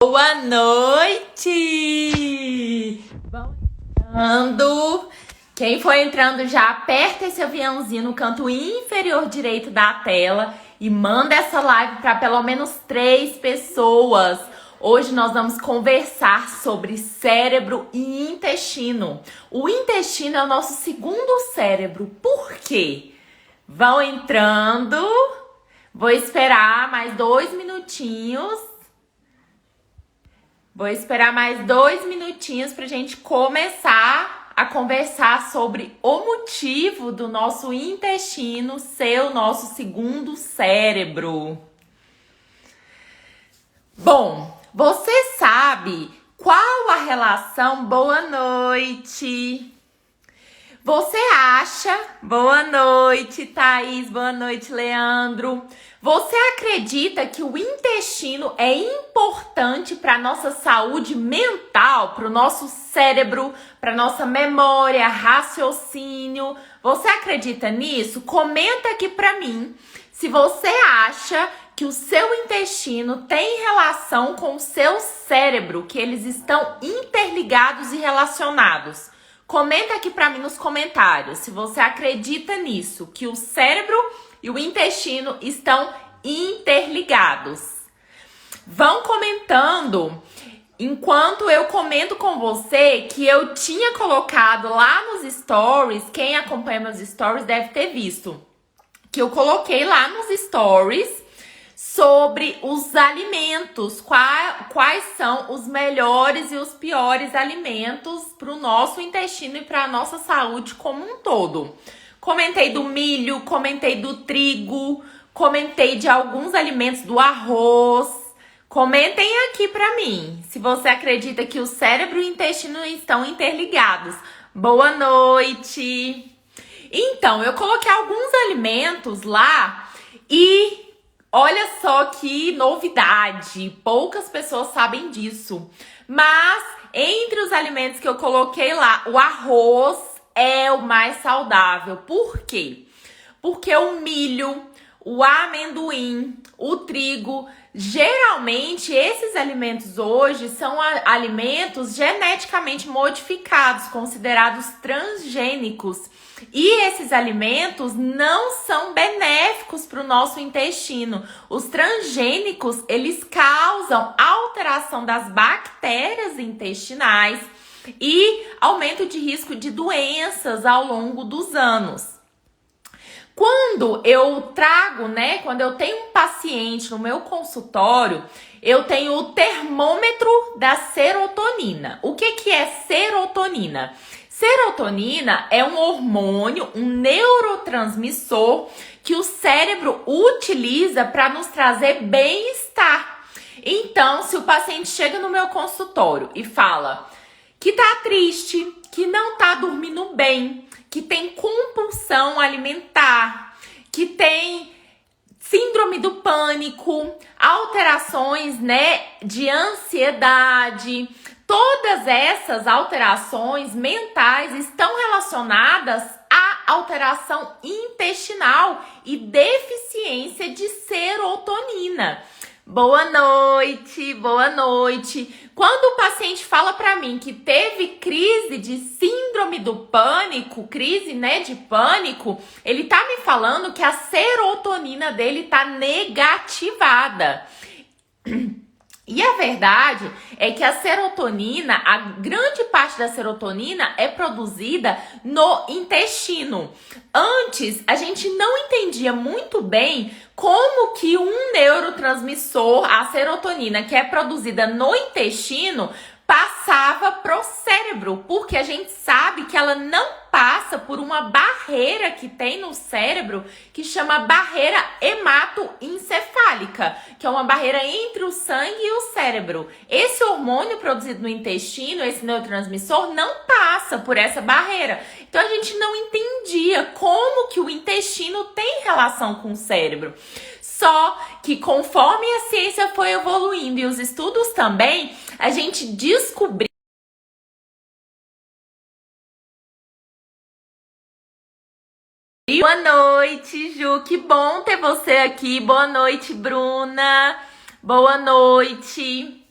Boa noite! Vão entrando. Quem for entrando já aperta esse aviãozinho no canto inferior direito da tela e manda essa live para pelo menos 3 pessoas. Hoje nós vamos conversar sobre cérebro e intestino. O intestino é o nosso segundo cérebro. Por quê? Vão entrando. Vou esperar mais 2 minutinhos. Vou esperar mais 2 minutinhos pra gente começar a conversar sobre o motivo do nosso intestino ser o nosso segundo cérebro. Bom, você sabe qual a relação? Boa noite! Você acha? Boa noite, Thaís. Boa noite, Leandro. Você acredita que o intestino é importante para a nossa saúde mental, para o nosso cérebro, para nossa memória, raciocínio? Você acredita nisso? Comenta aqui para mim se você acha que o seu intestino tem relação com o seu cérebro, que eles estão interligados e relacionados. Comenta aqui pra mim nos comentários se você acredita nisso, que o cérebro e o intestino estão interligados. Vão comentando enquanto eu comento com você que eu tinha colocado lá nos stories. Quem acompanha meus stories deve ter visto que eu coloquei lá nos stories sobre os alimentos, quais são os melhores e os piores alimentos para o nosso intestino e para a nossa saúde como um todo. Comentei do milho, comentei do trigo, comentei de alguns alimentos do arroz. Comentem aqui para mim se você acredita que o cérebro e o intestino estão interligados. Boa noite! Então, eu coloquei alguns alimentos lá e olha só que novidade, poucas pessoas sabem disso. Mas entre os alimentos que eu coloquei lá, o arroz é o mais saudável. Por quê? Porque o milho, o amendoim, o trigo, geralmente esses alimentos hoje são alimentos geneticamente modificados, considerados transgênicos. E esses alimentos não são benéficos para o nosso intestino. Os transgênicos, eles causam alteração das bactérias intestinais e aumento de risco de doenças ao longo dos anos. Quando eu trago, quando eu tenho um paciente no meu consultório, eu tenho o termômetro da serotonina. O que é serotonina? Serotonina é um hormônio, um neurotransmissor que o cérebro utiliza para nos trazer bem-estar. Então, se o paciente chega no meu consultório e fala que tá triste, que não tá dormindo bem, que tem compulsão alimentar, que tem síndrome do pânico, alterações, de ansiedade, todas essas alterações mentais estão relacionadas à alteração intestinal e deficiência de serotonina. Boa noite, boa noite. Quando o paciente fala para mim que teve crise de síndrome do pânico, crise, de pânico, ele tá me falando que a serotonina dele tá negativada. E a verdade é que a serotonina, a grande parte da serotonina é produzida no intestino. Antes, a gente não entendia muito bem como que um neurotransmissor, a serotonina, que é produzida no intestino, passava pro cérebro, porque a gente sabe que ela não passa por uma barreira que tem no cérebro que chama barreira hematoencefálica, que é uma barreira entre o sangue e o cérebro. Esse hormônio produzido no intestino, esse neurotransmissor, não passa por essa barreira. Então a gente não entendia como que o intestino tem relação com o cérebro. Só que conforme a ciência foi evoluindo e os estudos também, a gente descobriu. Boa noite, Ju, que bom ter você aqui. Boa noite, Bruna. Boa noite.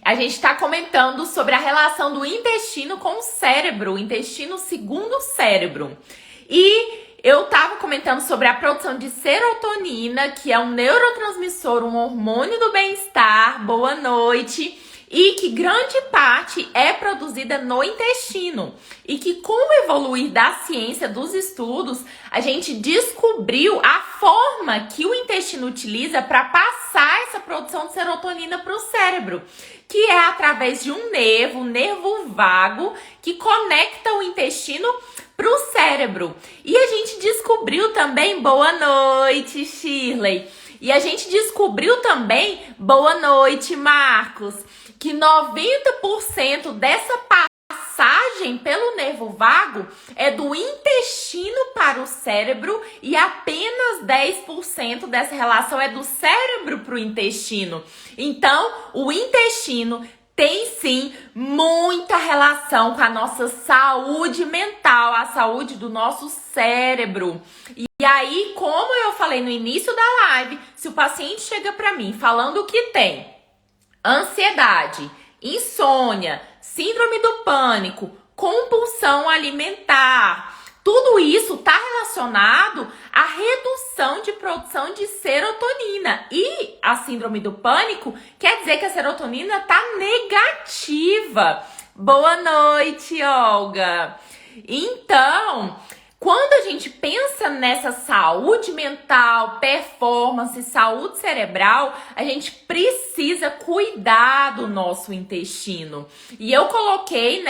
A gente está comentando sobre a relação do intestino com o cérebro, o intestino segundo o cérebro. E eu estava comentando sobre a produção de serotonina, que é um neurotransmissor, um hormônio do bem-estar, boa noite, e que grande parte é produzida no intestino. E que com o evoluir da ciência, dos estudos, a gente descobriu a forma que o intestino utiliza para passar essa produção de serotonina para o cérebro, que é através de um nervo, o nervo vago, que conecta o intestino para o cérebro. E a gente descobriu também, boa noite, Shirley. E a gente descobriu também, boa noite, Marcos, que 90% dessa passagem pelo nervo vago é do intestino para o cérebro e apenas 10% dessa relação é do cérebro para o intestino. Então, o intestino tem sim muita relação com a nossa saúde mental, a saúde do nosso cérebro. E aí, como eu falei no início da live, se o paciente chega para mim falando que tem ansiedade, insônia, síndrome do pânico, compulsão alimentar, tudo isso está relacionado à redução de produção de serotonina. E a síndrome do pânico quer dizer que a serotonina está negativa. Boa noite, Olga. Então, quando a gente pensa nessa saúde mental, performance, saúde cerebral, a gente precisa cuidar do nosso intestino. E eu coloquei,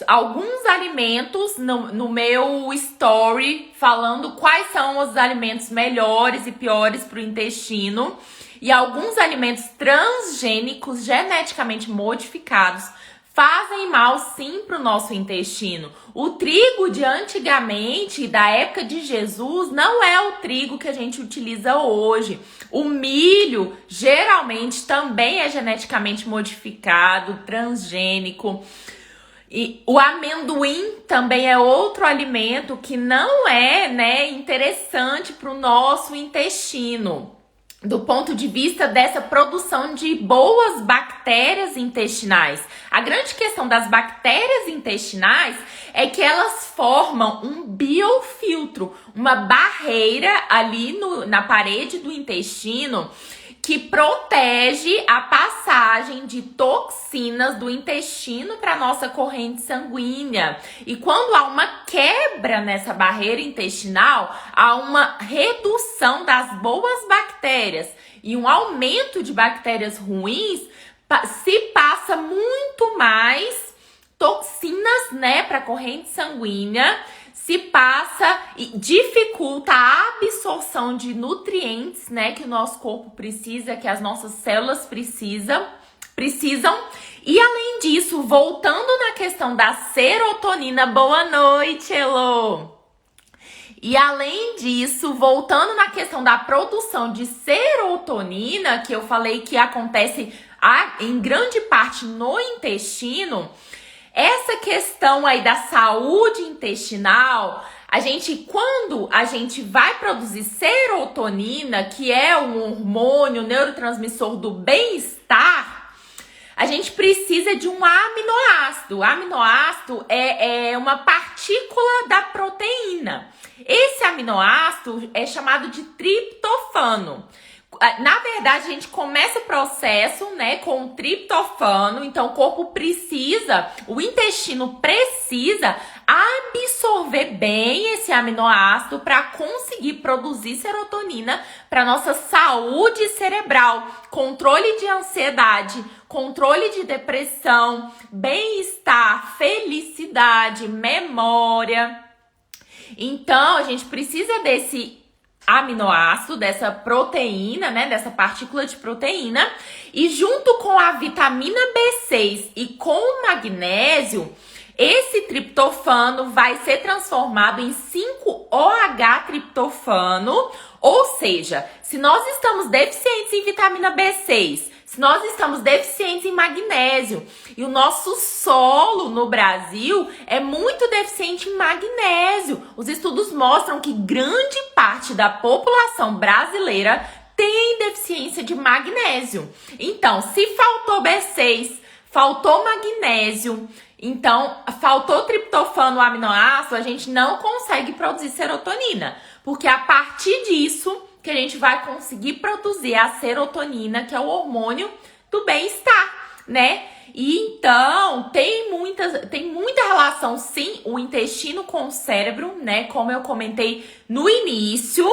alguns alimentos no meu story, falando quais são os alimentos melhores e piores para o intestino. E alguns alimentos transgênicos, geneticamente modificados, fazem mal sim para o nosso intestino. O trigo de antigamente, da época de Jesus, não é o trigo que a gente utiliza hoje. O milho, geralmente, também é geneticamente modificado, transgênico. E o amendoim também é outro alimento que não é, interessante para o nosso intestino, do ponto de vista dessa produção de boas bactérias intestinais. A grande questão das bactérias intestinais é que elas formam um biofiltro, uma barreira ali na parede do intestino que protege a passagem de toxinas do intestino para a nossa corrente sanguínea. E quando há uma quebra nessa barreira intestinal, há uma redução das boas bactérias e um aumento de bactérias ruins, se passa muito mais toxinas, para a corrente sanguínea, se passa e dificulta a absorção de nutrientes, que o nosso corpo precisa, que as nossas células precisam. E além disso, voltando na questão da serotonina, boa noite, Elô! E além disso, voltando na questão da produção de serotonina, que eu falei que acontece em grande parte no intestino, essa questão aí da saúde intestinal, quando a gente vai produzir serotonina, que é um hormônio, neurotransmissor do bem-estar, a gente precisa de um aminoácido. O aminoácido é uma partícula da proteína. Esse aminoácido é chamado de triptofano. Na verdade, a gente começa o processo, com o triptofano. Então, o intestino precisa absorver bem esse aminoácido para conseguir produzir serotonina para nossa saúde cerebral, controle de ansiedade, controle de depressão, bem-estar, felicidade, memória. Então, a gente precisa desse aminoácido, dessa proteína, dessa partícula de proteína, e junto com a vitamina B6 e com o magnésio, esse triptofano vai ser transformado em 5-OH-triptofano, ou seja, se nós estamos deficientes em vitamina B6, se nós estamos deficientes em magnésio, e o nosso solo no Brasil é muito deficiente em magnésio. Os estudos mostram que grande parte da população brasileira tem deficiência de magnésio. Então, se faltou B6, faltou magnésio, então faltou triptofano, o aminoácido, a gente não consegue produzir serotonina, porque a partir disso que a gente vai conseguir produzir a serotonina, que é o hormônio do bem-estar, né? E então tem muita relação, sim, o intestino com o cérebro, né? Como eu comentei no início.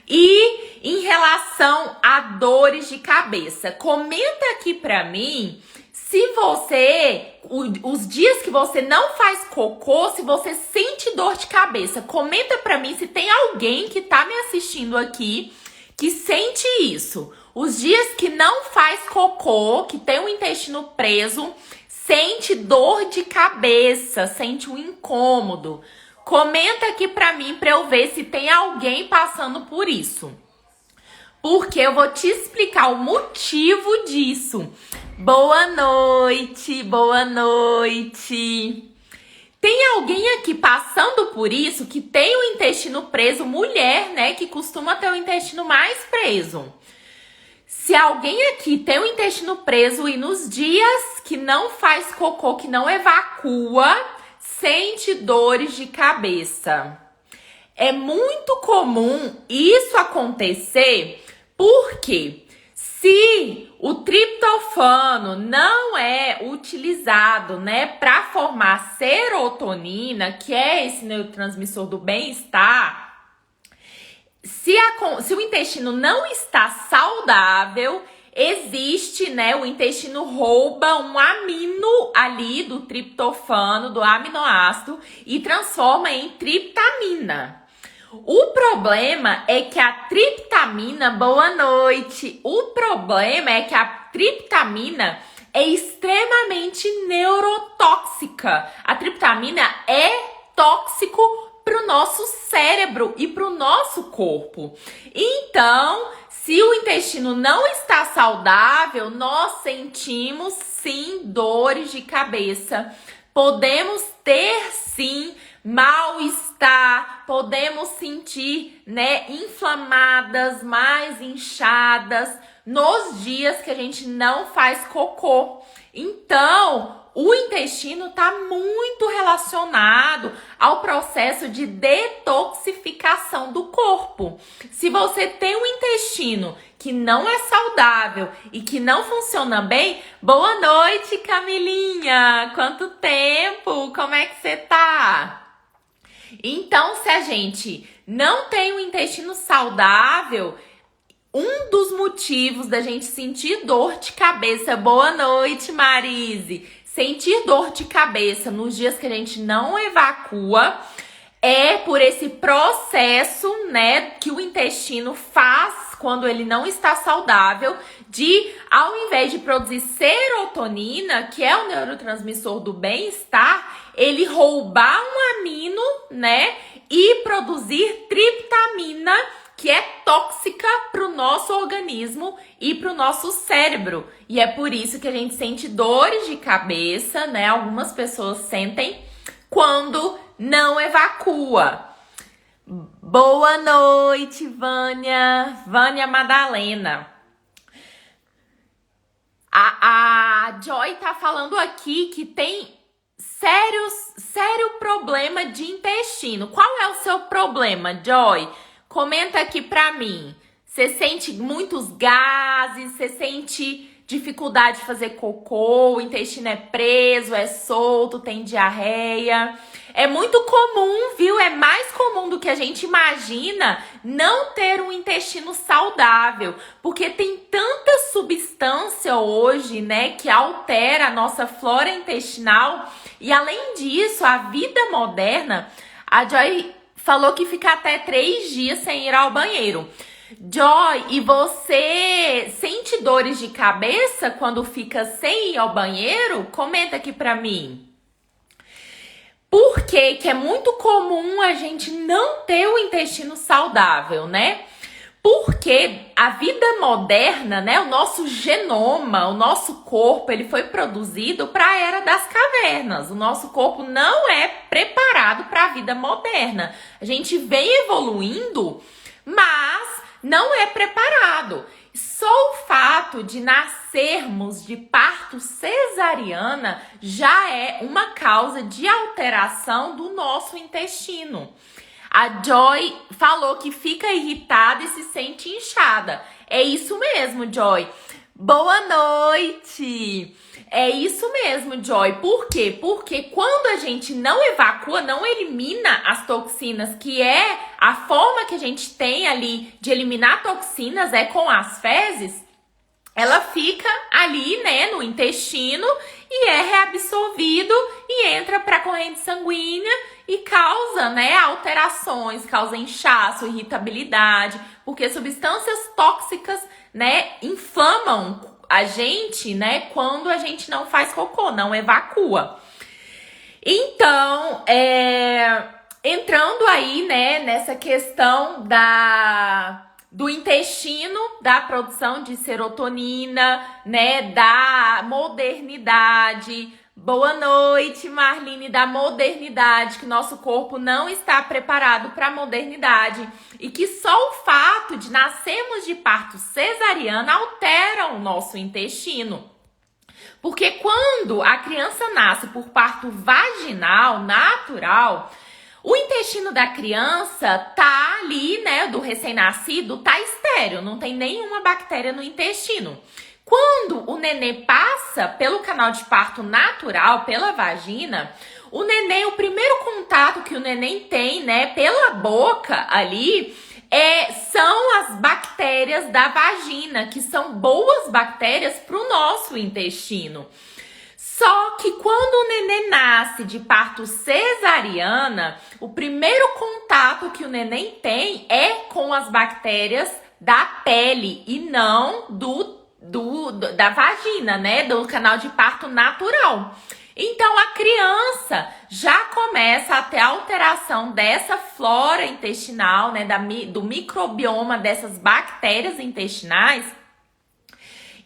E em relação a dores de cabeça, comenta aqui pra mim se você, os dias que você não faz cocô, se você sente dor de cabeça. Comenta pra mim se tem alguém que tá me assistindo aqui que sente isso. Os dias que não faz cocô, que tem o intestino preso, sente dor de cabeça, sente um incômodo. Comenta aqui pra mim pra eu ver se tem alguém passando por isso. Porque eu vou te explicar o motivo disso. Boa noite, boa noite. Tem alguém aqui passando por isso que tem o intestino preso, mulher, né, que costuma ter o intestino mais preso. Se alguém aqui tem o intestino preso e nos dias que não faz cocô, que não evacua, sente dores de cabeça. É muito comum isso acontecer porque se o triptofano não é utilizado, né, para formar serotonina, que é esse neurotransmissor do bem-estar, se o intestino não está saudável, existe, né, o intestino rouba um amino ali do triptofano, do aminoácido, e transforma em triptamina. O problema é que a triptamina, boa noite, o problema é que a triptamina é extremamente neurotóxica. A triptamina é tóxico para o nosso cérebro e para o nosso corpo. Então, se o intestino não está saudável, nós sentimos sim dores de cabeça. Podemos ter sim mal-estar, podemos sentir, né, inflamadas, mais inchadas nos dias que a gente não faz cocô. Então, o intestino está muito relacionado ao processo de detoxificação do corpo. Se você tem um intestino que não é saudável e que não funciona bem, boa noite, Camilinha! Quanto tempo? Como é que você tá? Então, se a gente não tem um intestino saudável, um dos motivos da gente sentir dor de cabeça, boa noite, Marise, sentir dor de cabeça nos dias que a gente não evacua é por esse processo, né, que o intestino faz quando ele não está saudável, de, ao invés de produzir serotonina, que é o neurotransmissor do bem-estar, ele roubar um amino, né, e produzir triptamina, que é tóxica para o nosso organismo e para o nosso cérebro. E é por isso que a gente sente dores de cabeça, né? Algumas pessoas sentem quando não evacua. Boa noite, Vânia. Vânia Madalena. A Joy tá falando aqui que tem sério problema de intestino. Qual é o seu problema, Joy? Comenta aqui pra mim. Você sente muitos gases? Você sente dificuldade de fazer cocô? O intestino é preso, é solto, tem diarreia? É muito comum, viu? É mais comum do que a gente imagina não ter um intestino saudável. Porque tem tanta substância hoje, né, que altera a nossa flora intestinal. E além disso, a vida moderna, a Joy falou que fica até 3 dias sem ir ao banheiro. Joy, e você sente dores de cabeça quando fica sem ir ao banheiro? Comenta aqui pra mim. Por que que é muito comum a gente não ter o intestino saudável, né? Porque a vida moderna, né, o nosso genoma, o nosso corpo, ele foi produzido para a era das cavernas. O nosso corpo não é preparado para a vida moderna. A gente vem evoluindo, mas não é preparado. Só o fato de nascermos de parto cesariana já é uma causa de alteração do nosso intestino. A Joy falou que fica irritada e se sente inchada. É isso mesmo, Joy. Boa noite! É isso mesmo, Joy. Por quê? Porque quando a gente não evacua, não elimina as toxinas, que é a forma que a gente tem ali de eliminar toxinas, é com as fezes, ela fica ali, né, no intestino e é reabsorvido e entra para a corrente sanguínea e causa, né, alterações, causa inchaço, irritabilidade, porque substâncias tóxicas, né, inflamam a gente, né, quando a gente não faz cocô, não evacua. Então, entrando aí, né, nessa questão do intestino, da produção de serotonina, né, da modernidade. Boa noite, Marlene, da modernidade, que nosso corpo não está preparado para a modernidade e que só o fato de nascermos de parto cesariana altera o nosso intestino. Porque quando a criança nasce por parto vaginal, natural, o intestino da criança tá ali, né, do recém-nascido, tá estéril, não tem nenhuma bactéria no intestino. Quando o nenê passa pelo canal de parto natural, pela vagina, o nenê, o primeiro contato que o neném tem, né, pela boca ali, são as bactérias da vagina, que são boas bactérias para o nosso intestino. Só que quando o neném nasce de parto cesariana, o primeiro contato que o neném tem é com as bactérias da pele e não da vagina, né? Do canal de parto natural. Então a criança já começa a ter alteração dessa flora intestinal, né? Do microbioma dessas bactérias intestinais.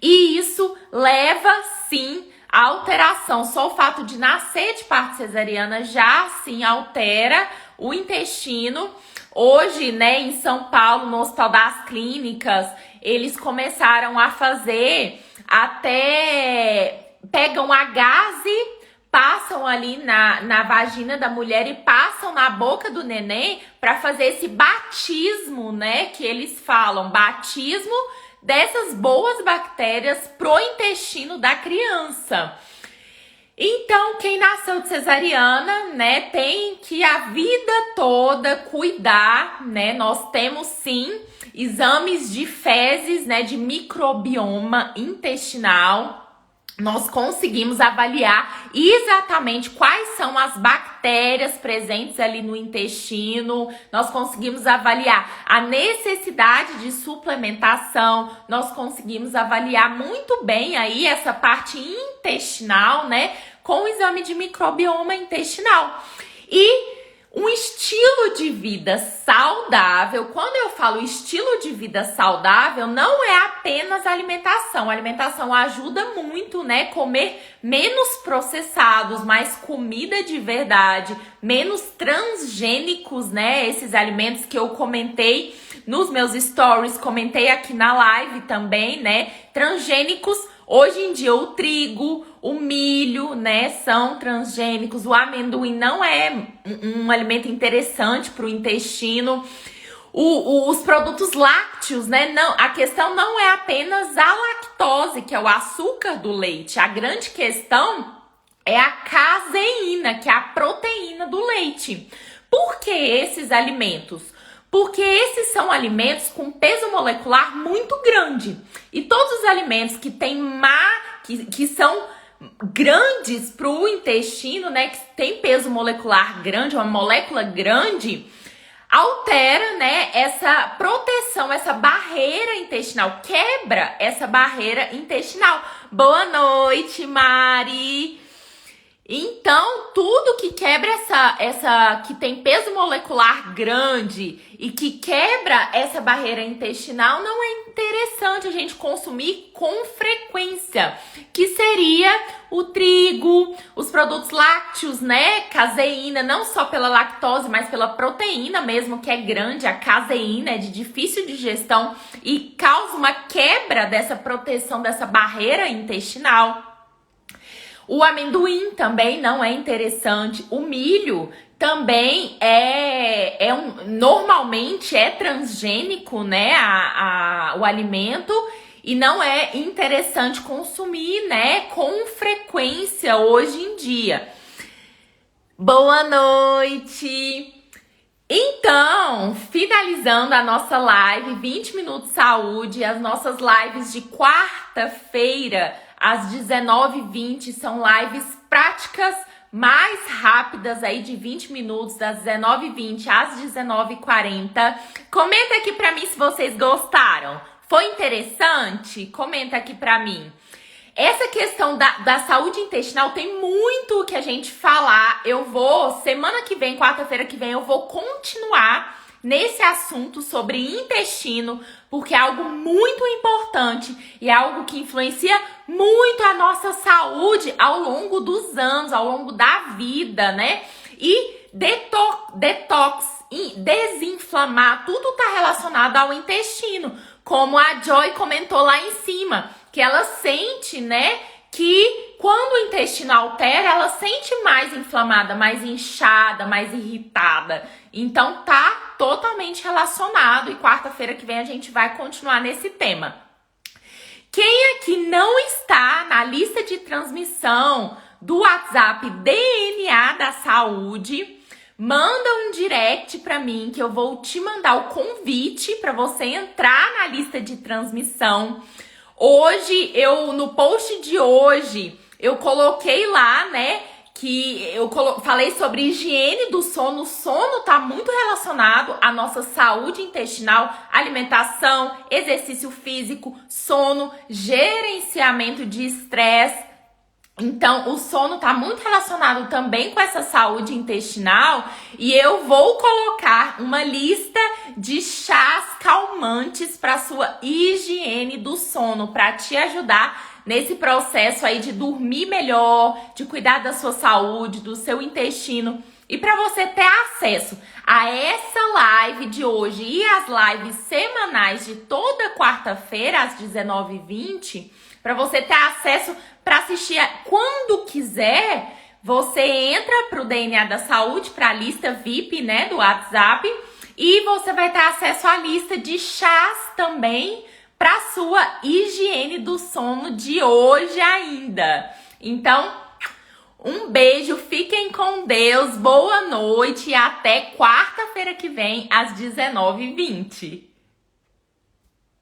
E isso leva, sim, a alteração. Só o fato de nascer de parto cesariana já, sim, altera o intestino. Hoje, né, em São Paulo, no Hospital das Clínicas, eles começaram a fazer pegam a gaze, passam ali na vagina da mulher e passam na boca do neném para fazer esse batismo, né, que eles falam, batismo dessas boas bactérias pro intestino da criança. Então, quem nasceu de cesariana, né, tem que a vida toda cuidar, né? Nós temos sim exames de fezes, né, de microbioma intestinal. Nós conseguimos avaliar exatamente quais são as bactérias presentes ali no intestino, nós conseguimos avaliar a necessidade de suplementação, nós conseguimos avaliar muito bem aí essa parte intestinal, né, com o exame de microbioma intestinal. E um estilo de vida saudável, quando eu falo estilo de vida saudável, não é apenas alimentação. A alimentação ajuda muito, né? Comer menos processados, mais comida de verdade, menos transgênicos, né? Esses alimentos que eu comentei nos meus stories, comentei aqui na live também, né? Transgênicos. Hoje em dia o trigo, o milho, né, são transgênicos. O amendoim não é um alimento interessante para o intestino. Os produtos lácteos, né, não, a questão não é apenas a lactose, que é o açúcar do leite. A grande questão é a caseína, que é a proteína do leite. Por que esses alimentos? Porque esses são alimentos com peso molecular muito grande. E todos os alimentos que têm que são grandes para o intestino, né, que tem peso molecular grande, uma molécula grande, altera, né, essa proteção, essa barreira intestinal, quebra essa barreira intestinal. Boa noite, Mari! Então, tudo que quebra que tem peso molecular grande e que quebra essa barreira intestinal não é interessante a gente consumir com frequência, que seria o trigo, os produtos lácteos, né? Caseína, não só pela lactose, mas pela proteína mesmo, que é grande. A caseína é de difícil digestão e causa uma quebra dessa proteção, dessa barreira intestinal. O amendoim também não é interessante. O milho também normalmente é transgênico, né? O alimento. E não é interessante consumir, né, com frequência hoje em dia. Boa noite! Então, finalizando a nossa live 20 Minutos Saúde, as nossas lives de quarta-feira às 19h20 são lives práticas mais rápidas aí de 20 minutos, das 19h20 às 19h40. Comenta aqui pra mim se vocês gostaram. Foi interessante? Comenta aqui pra mim. Essa questão da saúde intestinal tem muito o que a gente falar. Eu vou, semana que vem, quarta-feira que vem, eu vou continuar nesse assunto sobre intestino, porque é algo muito importante e é algo que influencia muito a nossa saúde ao longo dos anos, ao longo da vida, né? E detox, desinflamar, tudo tá relacionado ao intestino. Como a Joy comentou lá em cima, que ela sente, né, que quando o intestino altera, ela sente mais inflamada, mais inchada, mais irritada. Então tá totalmente relacionado e quarta-feira que vem a gente vai continuar nesse tema. Quem aqui não está na lista de transmissão do WhatsApp DNA da Saúde, manda um direct pra mim que eu vou te mandar o convite para você entrar na lista de transmissão. Hoje, no post de hoje, eu coloquei lá, né, que eu falei sobre higiene do sono. O sono tá muito relacionado à nossa saúde intestinal, alimentação, exercício físico, sono, gerenciamento de estresse. Então, o sono tá muito relacionado também com essa saúde intestinal e eu vou colocar uma lista de chás calmantes para sua higiene do sono, para te ajudar nesse processo aí de dormir melhor, de cuidar da sua saúde, do seu intestino. E para você ter acesso a essa live de hoje e as lives semanais de toda quarta-feira às 19h20, para você ter acesso para assistir quando quiser, você entra pro DNA da Saúde, para a lista VIP, né, do WhatsApp, e você vai ter acesso à lista de chás também para sua higiene do sono de hoje ainda. Então, um beijo, fiquem com Deus, boa noite e até quarta-feira que vem às 19h20.